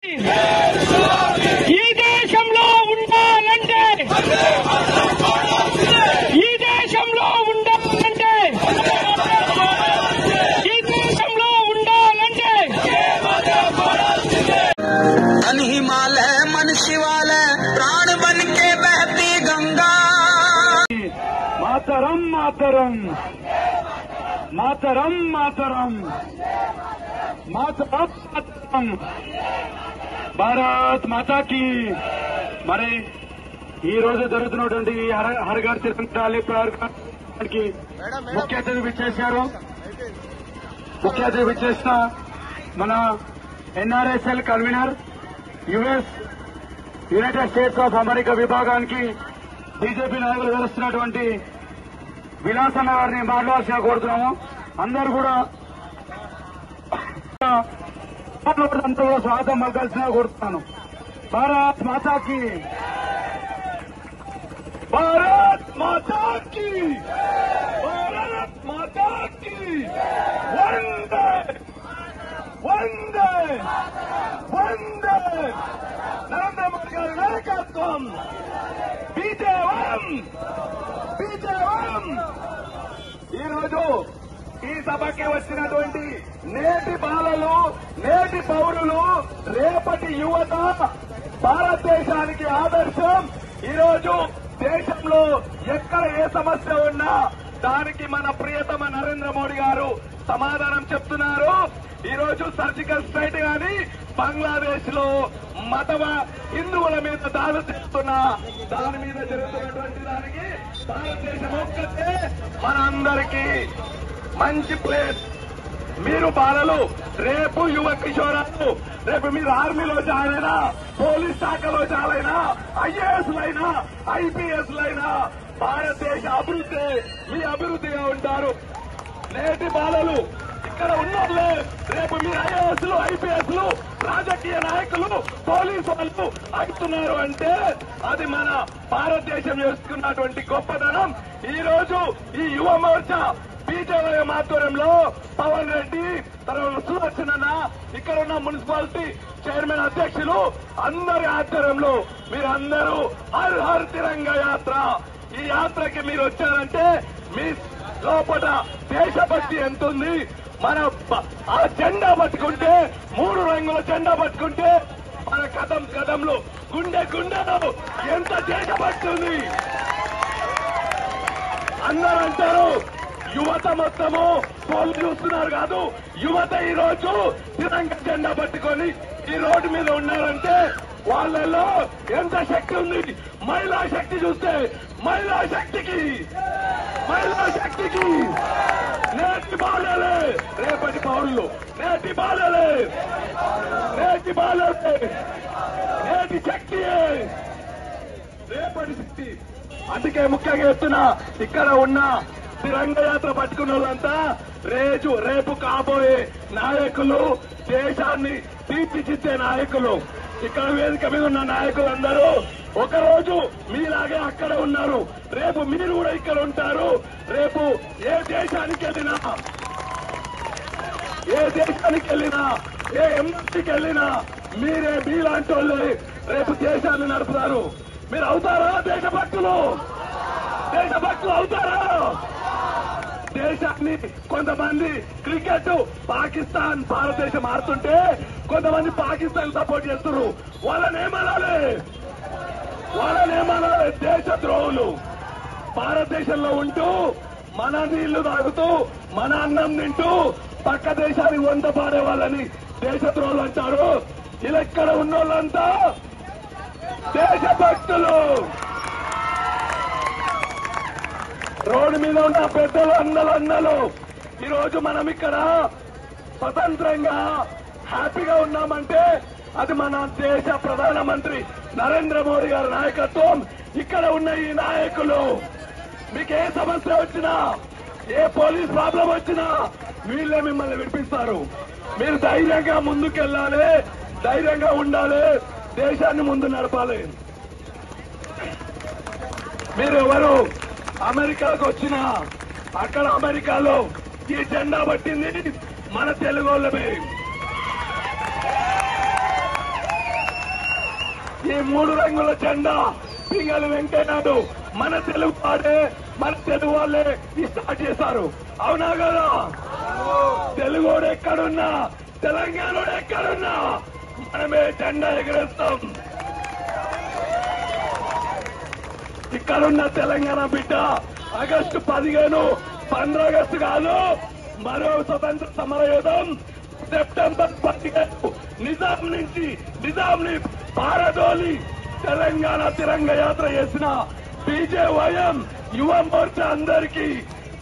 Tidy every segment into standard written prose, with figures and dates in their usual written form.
ఈ దేశంలో ఉండాలంటే ఈ దేశంలో ఉండాలంటే ఈ దేశంలో ఉండాలంటే हिमाल है मन शिवाल है प्राण बन के बहती गंगा। मातरम मातरम मातरम मातरम मातरम मातरम భారత్ మాతాకి మరి ఈ రోజు జరుగుతున్నటువంటి హర్ ఘర్ తిరంగా ర్యాలీ ప్రారంభానికి ముఖ్య అతిథి విచ్చేశారు. ముఖ్య అతిథి విచ్చేసిన మన NRSL convener United states of America విభాగానికి బీజేపీ నాయకులు తెలుస్తున్నటువంటి విలాసన్న గారిని మాట్లాడాల్సిన కోరుతున్నాము. అందరూ కూడా అంతా కూడా స్వాగతం పలకాల్సిన కోరుతున్నాను. భారత్ మాతాకి భారత్ మాతాకి భారత్ మాతాకి వందే వందే వందే నరేంద్ర మోదీ గారి నాయకత్వం బీజేపీ ఈరోజు ఈ సభకి వచ్చినటువంటి నేటి బాలలు, నేటి పౌరులు, రేపటి యువత భారతదేశానికి ఆదర్శం. ఈరోజు దేశంలో ఎక్కడ ఏ సమస్య ఉన్నా దానికి మన ప్రియతమ నరేంద్ర మోడీ గారు సమాధానం చెప్తున్నారు. ఈరోజు సర్జికల్ స్ట్రైక్ గాని బంగ్లాదేశ్ లో హిందువుల మీద దాడులు చేస్తున్నా దాని మీద జరుగుతున్నటువంటి దానికి భారతదేశం ఒక్కటే మనందరికీ మంచి ప్లేస్. మీరు బాలలు, రేపు యువ కిషోరాలు, రేపు మీరు ఆర్మీలో జాయిన్ అయినా, పోలీస్ శాఖలో జాయిన్ అయినా, ఐఏఎస్లైనా, ఐపీఎస్లైనా భారతదేశ అభివృద్ధి మీ అభివృద్ధిగా ఉంటారు. నేటి బాలలు ఇక్కడ ఉన్నట్లే రేపు మీ ఐఏఎస్లు, ఐపీఎస్లు, రాజకీయ నాయకులు, పోలీసు వాళ్ళు అవుతున్నారు అంటే అది మన భారతదేశం చేసుకున్నటువంటి గొప్పతనం. ఈ రోజు ఈ యువ మోర్చా బీజేపీ ఆధ్వర్యంలో పవన్ రెడ్డి, తర్వాత సుదర్శన, ఇక్కడ ఉన్న మున్సిపాలిటీ చైర్మన్ అధ్యక్షులు అందరి ఆధ్వర్యంలో మీరందరూ హర్ హర్ తిరంగా యాత్ర, ఈ యాత్రకి మీరు వచ్చారంటే మీ లోపల దేశభక్తి ఎంత ఉంది. మన ఆ జెండా పట్టుకుంటే, 3 రంగుల జెండా పట్టుకుంటే మన కదంలో గుండెలో ఎంత దేశభక్తి ఉంది. అందరూ అంటారు యువత మొత్తము పోలు చూస్తున్నారు కాదు, యువత ఈ రోజు తిరంగా జెండా పట్టుకొని ఈ రోడ్డు మీద ఉన్నారంటే వాళ్ళలో ఎంత శక్తి ఉంది. మహిళా శక్తి చూస్తే మహిళా శక్తికి నేటి బాలలే రేపటి పౌరులు, నేటి బాలలే నేటి శక్తియే రేపటి శక్తి. అందుకే ముఖ్యంగా చెప్తున్నా, ఇక్కడ ఉన్న తిరంగ యాత్ర పట్టుకున్న వాళ్ళంతా రేపు కాబోయే నాయకులు, దేశాన్ని తీర్చిదిద్దే నాయకులు. ఇక్కడ వేదిక మీద ఉన్న నాయకులందరూ ఒకరోజు మీలాగే అక్కడ ఉన్నారు, రేపు మీరు కూడా ఇక్కడ ఉంటారు. రేపు ఏ దేశానికి వెళ్ళినా, ఏ ఎంబసీకి వెళ్ళినా మీలాంటి వాళ్ళే రేపు దేశాన్ని నడుపుతారు. మీరు అవుతారా దేశభక్తులు అవుతారా? దేశాన్ని కొంతమంది క్రికెట్ పాకిస్తాన్ భారతదేశం ఆడుతుంటే కొంతమంది పాకిస్తాన్ సపోర్ట్ చేస్తున్నారు. వాళ్ళనేమనాలి? దేశ ద్రోహులు. భారతదేశంలో ఉంటూ మన నీళ్లు తాగుతూ మన అన్నం తింటూ పక్క దేశానికి వంట పాడే వాళ్ళని దేశ ద్రోహులు అంటారు. ఇలా ఇక్కడ ఉన్న వాళ్ళంతా దేశభక్తులు. రోడ్డు మీద ఉన్న పెద్దలు, అన్నలు ఈరోజు మనం ఇక్కడ స్వతంత్రంగా హ్యాపీగా ఉన్నామంటే అది మన దేశ ప్రధానమంత్రి నరేంద్ర మోడీ గారి నాయకత్వం. ఇక్కడ ఉన్న ఈ నాయకులు మీకు ఏ సమస్య వచ్చినా, ఏ పోలీస్ ప్రాబ్లం వచ్చినా వీళ్ళే మిమ్మల్ని విడిపిస్తారు. మీరు ధైర్యంగా ముందుకెళ్లాలి, ధైర్యంగా ఉండాలి, దేశాన్ని ముందు నడపాలి. మీరెవరు అమెరికాకు వచ్చినా అక్కడ అమెరికాలో ఈ జెండా పట్టింది మన తెలుగు వాళ్ళమే. ఈ 3 రంగుల జెండా పింగళి వెంకయ్యనాయుడు మన తెలుగు వాడే, మన తెలుగు వాళ్ళే స్టార్ట్ చేశారు. అవునా కదా? తెలుగోడు ఎక్కడున్నా, తెలంగాణోడు ఎక్కడున్నా మనమే జెండా ఎగరేస్తాం. ఇక్కడున్న తెలంగాణ బిడ్డ ఆగస్టు 15, 15 ఆగస్టు కాదు, మరో స్వతంత్ర సమరయోధం సెప్టెంబర్ 15 నిజాంని పారదోలి తెలంగాణ తిరంగ యాత్ర చేసిన బీజేవైఎం యువ మోర్చా అందరికీ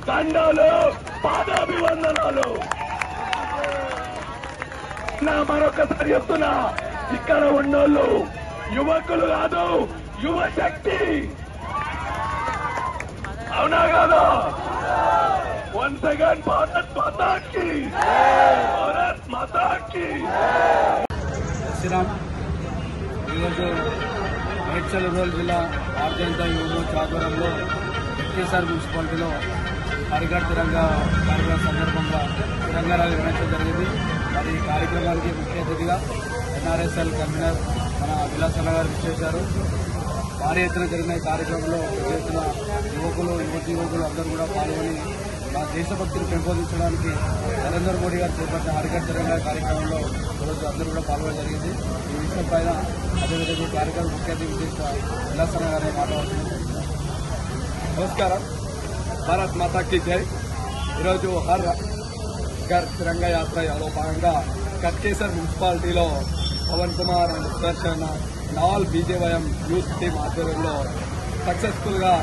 దండాలు, పాదాభివందనాలు. మరొకసారి చెప్తున్నా, ఇక్కడ ఉన్నోళ్ళు యువకులు కాదు, యువ శక్తి. అవునా కాదా? వన్స్ అగైన్ భారత్ మాతాకి, భారత్ మాతాకి. శ్రీరామ్. ఈరోజు మేడ్చల్ రూరల్ జిల్లా భారతీయ జనతా యువ మోర్చా ఆధ్వర్యంలో కేసీఆర్ మున్సిపాలిటీలో హరిఘర్ తిరంగా కార్యక్రమం సందర్భంగా తిరంగా ర్యాలీ నిర్వహించడం జరిగింది. మరి ఈ కార్యక్రమానికి ముఖ్య అతిథిగా ఎన్ఆర్ఎస్ఎల్ కన్వీనర్ మన విలాసన్న గారు విచ్చేశారు. భారీ ఎత్తున జరిగిన ఈ కార్యక్రమంలో పెద్ద ఎత్తున యువకులు అందరూ కూడా పాల్గొని మా దేశభక్తిని పెంపొందించడానికి నరేంద్ర మోడీ గారు చేపట్టిన హరిఘర్ తిరంగా కార్యక్రమంలో ఈరోజు అందరూ కూడా పాల్గొనడం జరిగింది. ఈ విషయం పైన అదేవిధంగా కార్యక్రమం ముఖ్య అతిథి విశేష విలాసన్న గారిని మాట్లాడుతున్నారు. నమస్కారం. భారత్ మాతాకి జై. ఈరోజు హర్ ఘర్ తిరంగా యాత్రలో భాగంగా కట్కేసర్ మున్సిపాలిటీలో పవన్ కుమార్ అండ్ సుదర్శన్ నాల్ బీజేవైఎం యూత్ టీం ఆధ్వర్యంలో సక్సెస్ఫుల్ గా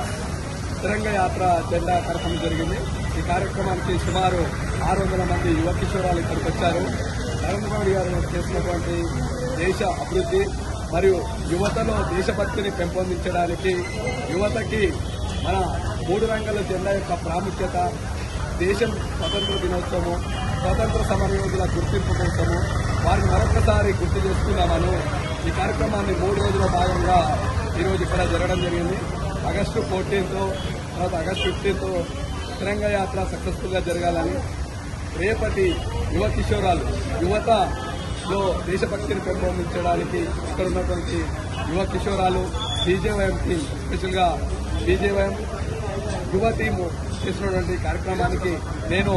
తిరంగా యాత్ర జెండా కార్యక్రమం జరిగింది. ఈ కార్యక్రమానికి సుమారు 600 మంది యువ కిషోరాలు ఇక్కడికి వచ్చారు. నరేంద్ర మోడీ గారు చేసినటువంటి దేశ అభివృద్ధి మరియు యువతలో దేశభక్తిని పెంపొందించడానికి యువతకి మన 3 రంగుల జెండా యొక్క ప్రాముఖ్యత, దేశం స్వతంత్ర దినోత్సవం, స్వతంత్ర సమరయోధుల గుర్తింపు కోసము వారిని మరొకసారి గుర్తు చేసుకున్నామని ఈ కార్యక్రమాన్ని 3 రోజుల భాగంగా ఈరోజు ఇక్కడ జరగడం జరిగింది. ఆగస్టు 14 తర్వాత ఆగస్టు 15 తిరంగా యాత్ర సక్సెస్ఫుల్ గా జరగాలని రేపటి యువ కిషోరాలు యువతలో దేశభక్తిని పెంపొందించడానికి ఇక్కడ ఉన్నటువంటి యువ కిషోరాలు బీజేవైఎం టీం, స్పెషల్ గా బీజేవైఎం యువ టీము చేసినటువంటి కార్యక్రమానికి నేను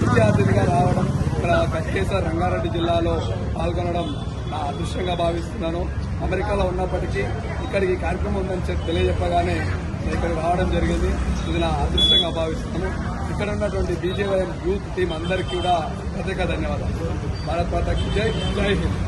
ముఖ్య అతిథిగా రావడం, ఇక్కడ కట్కేసర్ రంగారెడ్డి జిల్లాలో పాల్గొనడం నా అదృష్టంగా భావిస్తున్నాను. అమెరికాలో ఉన్నప్పటికీ ఇక్కడికి కార్యక్రమం ఉందని తెలియజెప్పగానే నేను ఇక్కడికి రావడం జరిగింది. ఇది నా అదృష్టంగా భావిస్తున్నాను. ఇక్కడ ఉన్నటువంటి బీజేవైఎం యూత్ టీం అందరికీ కూడా ప్రత్యేక ధన్యవాదాలు. భారత్ మాతాకి జై. జై హింద్.